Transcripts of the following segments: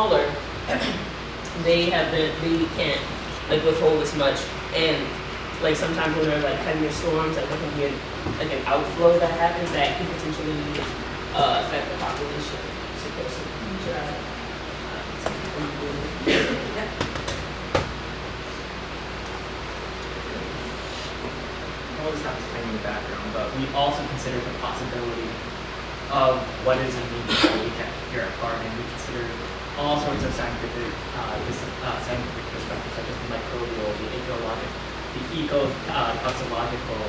smaller, they can't like withhold as much, and like sometimes when there's like heavier storms, like there can be an outflow that happens that can potentially affect the population. All this happens in the background, but we also consider the possibility of what is immediate that we can here at Barton. We consider all sorts of scientific perspectives, such as the microbial, the ecological, toxicological,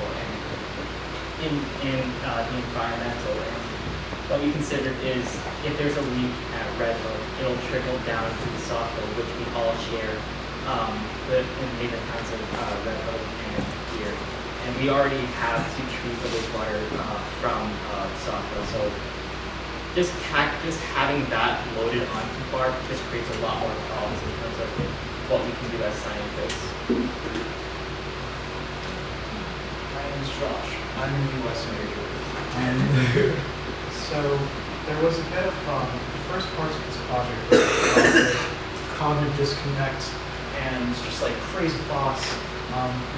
and the environmental. And what we considered is if there's a leak at Red Hook, it'll trickle down to the soft hill, which we all share in neighboring towns of Red Hook and here. And we already have to treat the wastewater from soft hill. So just having that loaded onto BART just creates a lot more problems in terms of what we can do as scientists. My name is Josh. I'm a U.S. major. And so there was a bit of the first parts of this project were cognitive disconnect and just like crazy thoughts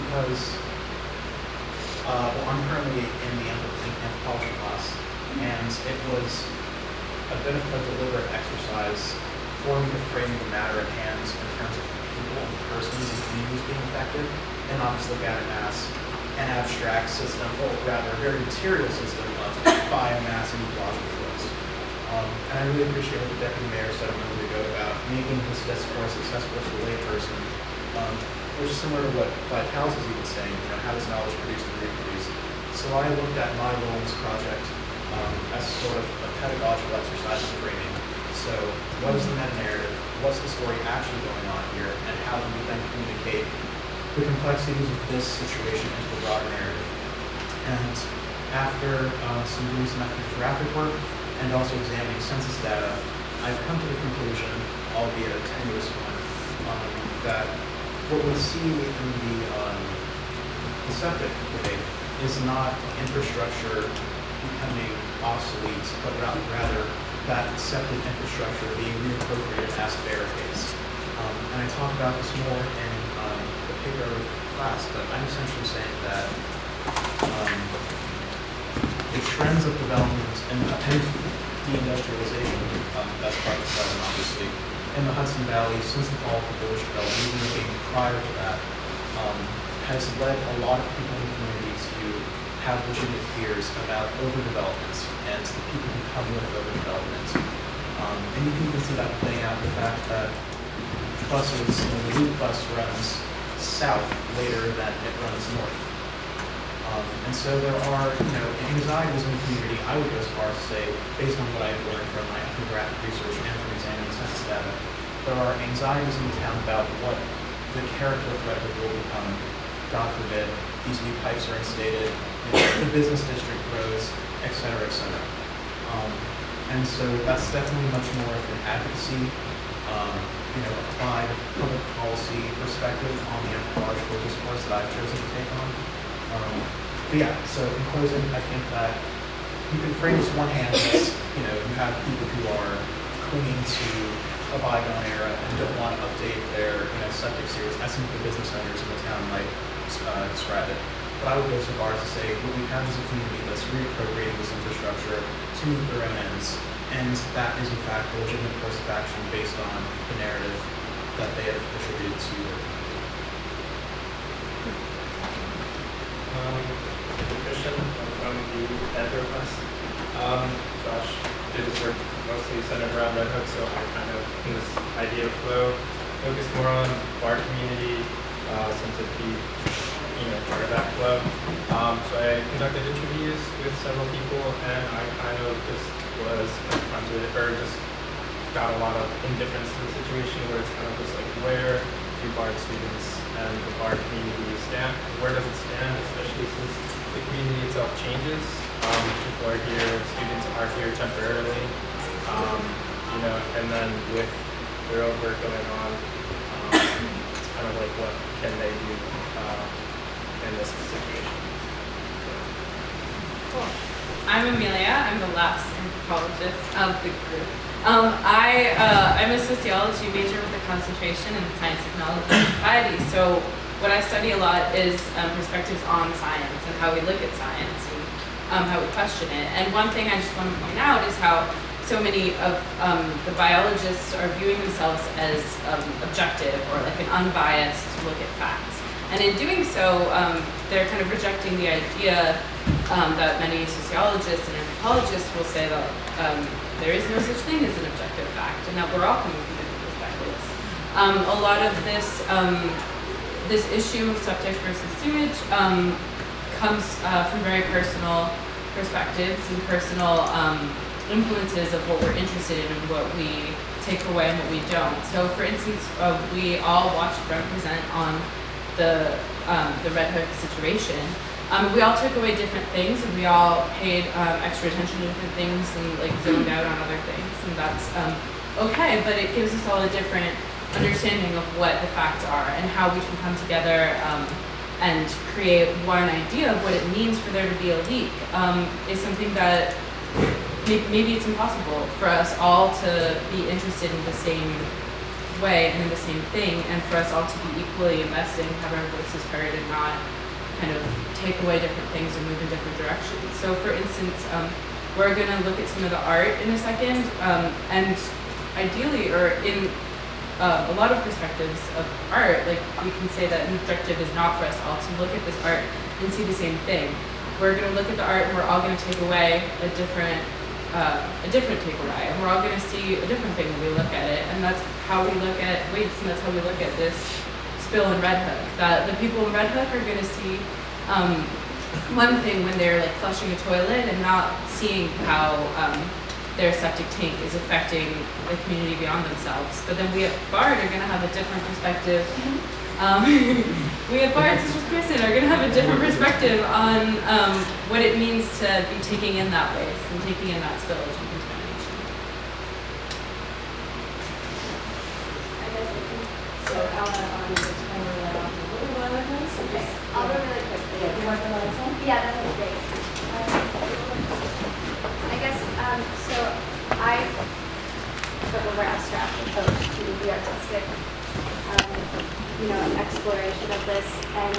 because I'm currently in the anthropology class, and it was a bit of a deliberate exercise for me to frame the matter at hand in terms of people and persons and communities being affected, and not just look at it as an abstract system, or rather a very material system of biomass and ecological flows. And I really appreciate what the Deputy Mayor said a moment ago about making this discourse accessible to the layperson, which is similar to what Vitalis was even saying, how is knowledge produced and reproduced? So I looked at my role in this project as sort of a pedagogical exercise of framing. So what is the meta-narrative? What's the story actually going on here? And how do we then communicate the complexities of this situation into the broader narrative? And after doing some ethnographic work and also examining census data, I've come to the conclusion, albeit a tenuous one, that what we see in the septic debate is not infrastructure becoming obsolete, but rather that septic infrastructure being reappropriated as barricades. And I talk about this more in the paper with class, but I'm essentially saying that the trends of development and deindustrialization, that's part of the problem, obviously, in the Hudson Valley since the fall of the village development, even being prior to that, has led a lot of people in the community to have legitimate fears about overdevelopment and the people who come with overdevelopment. And you can even see that playing out in the fact that buses, the route bus runs south later than it runs north. And so there are, anxieties in the community. I would go as far as to say, based on what I've learned from my ethnographic research and from examining census data, there are anxieties in the town about what the character of Redwood will become. God forbid, these new pipes are instated, the business district grows, et cetera, et cetera. And so that's definitely much more of an advocacy, applied public policy perspective on the anthropological discourse that I've chosen to take on. But yeah, so in closing, I think that you can frame this one hand as, you have people who are clinging to a bygone era and don't want to update their, septic series. That's something the business owners in the town might describe it. But I would go so far as to say what we have is a community that's reappropriating this infrastructure to meet their own ends. And that is in fact a legitimate course of action based on the narrative that they have attributed to it. Christian from the Edinburgh. Josh did his work mostly centered around Red Hook, so I kind of, in this idea of flow, focused more on our community, since it'd be, part of that flow. So I conducted interviews with several people, and I kind of just was confronted, or just got a lot of indifference to the situation, where it's kind of just like, where do BART students and the BART community stand? Where does it stand, especially since the community itself changes? People are here, students are here temporarily, and then with their own work going on, it's kind of like, what can they do in this situation? Cool. I'm Amelia. I'm the last anthropologist of the group. I'm a sociology major with a concentration in science, technology, and society. So what I study a lot is perspectives on science and how we look at science and how we question it. And one thing I just want to point out is how so many of the biologists are viewing themselves as objective or like an unbiased look at facts. And in doing so, they're kind of rejecting the idea that many sociologists and anthropologists will say that there is no such thing as an objective fact, and that we're all coming from different perspectives. A lot of this issue of septic versus sewage comes from very personal perspectives and personal influences of what we're interested in and what we take away and what we don't. So, for instance, we all watched Represent on the Red Hook situation. We all took away different things, and we all paid extra attention to different things and like zoned out on other things, and that's okay. But it gives us all a different understanding of what the facts are and how we can come together and create one idea of what it means for there to be a leak. Is something that maybe it's impossible for us all to be interested in the same way and in the same thing, and for us all to be equally invested and have our voices heard and not kind of take away different things or move in different directions. So for instance, we're going to look at some of the art in a second, and ideally, or in a lot of perspectives of art, like we can say that an objective is not for us all to look at this art and see the same thing. We're going to look at the art and we're all going to take away a different takeaway, and we're all going to see a different thing when we look at it, and that's how we look at waste, and that's how we look at this spill in Red Hook. That the people in Red Hook are going to see one thing when they're like flushing a toilet and not seeing how their septic tank is affecting the community beyond themselves. But then we at BARD are going to have a different perspective. We at BARD, such as Kristen, are going to have a different perspective on what it means to be taking in that waste and taking in that spillage and contamination. I guess I can. So I'll have on the timer that off a little while ago, so Okay, just, I'll go really quickly. yeah, you want the lights on? Yeah, that would be great. I guess, so I took a more abstract approach to the artistic, exploration of this, and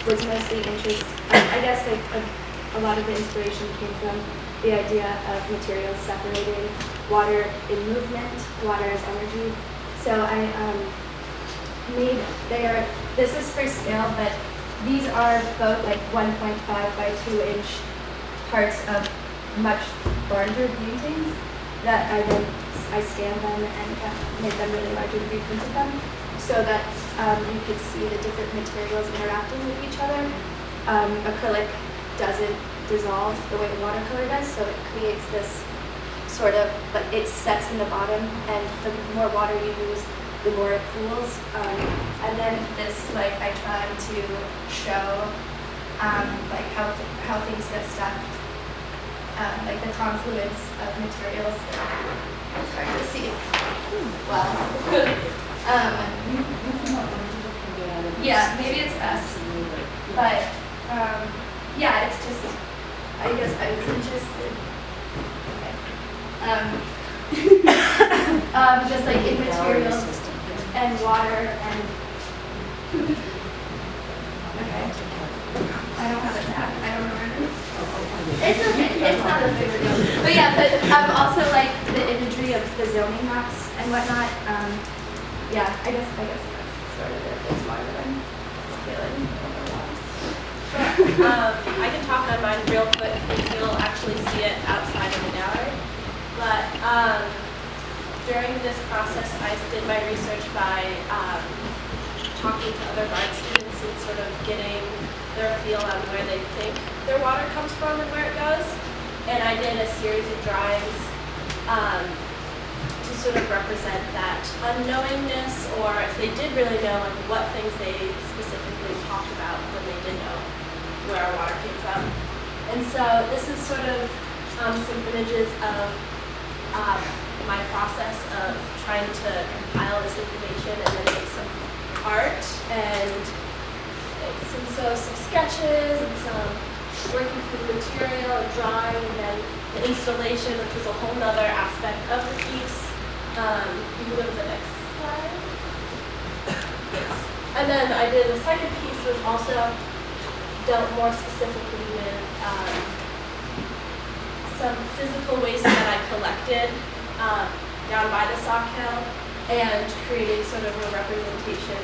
was mostly interested, I guess like a lot of the inspiration came from the idea of materials separating water in movement, water as energy. So I this is for scale, but these are both like 1.5 by 2 inch parts of much larger paintings that I scanned them and made them really large and reprinted them so that you could see the different materials interacting with each other. Acrylic doesn't dissolve the way watercolor does, so it creates this sort of, like it sets in the bottom, and the more water you use, the more it cools. And then this, like, I tried to show like how things get stuck, like the confluence of materials. It's hard to see. Well, yeah, maybe it's best, but yeah, it's just, I guess I was interested. Okay. Just like in materials and water and okay. I don't have a tab. I don't remember. It's okay. It's not a big deal. But yeah, but also like the imagery of the zoning maps and whatnot. Yeah, I guess that's sort of it. It's more than I'm feeling. I can talk on mine real quick because you'll actually see it outside of the gallery. But during this process, I did my research by talking to other BARD students and sort of getting their feel on where they think their water comes from and where it goes. And I did a series of drawings to sort of represent that unknowingness, or if they did really know, like what things they specifically talked about when they did know where our water came from. And so this is sort of some images of my process of trying to compile this information and then make some art and some sketches and some working through the material and drawing, and then the installation, which was a whole nother aspect of the piece. You can go to the next slide. Yes. And then I did a second piece which also dealt more specifically with some physical waste that I collected down by the Sauk Hill, and creating sort of a representation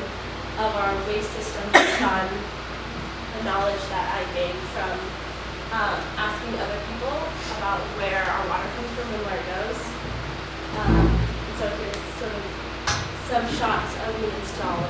of our waste system based on the knowledge that I gained from asking other people about where our water comes from and where it goes. And so here's sort of some shots of me installed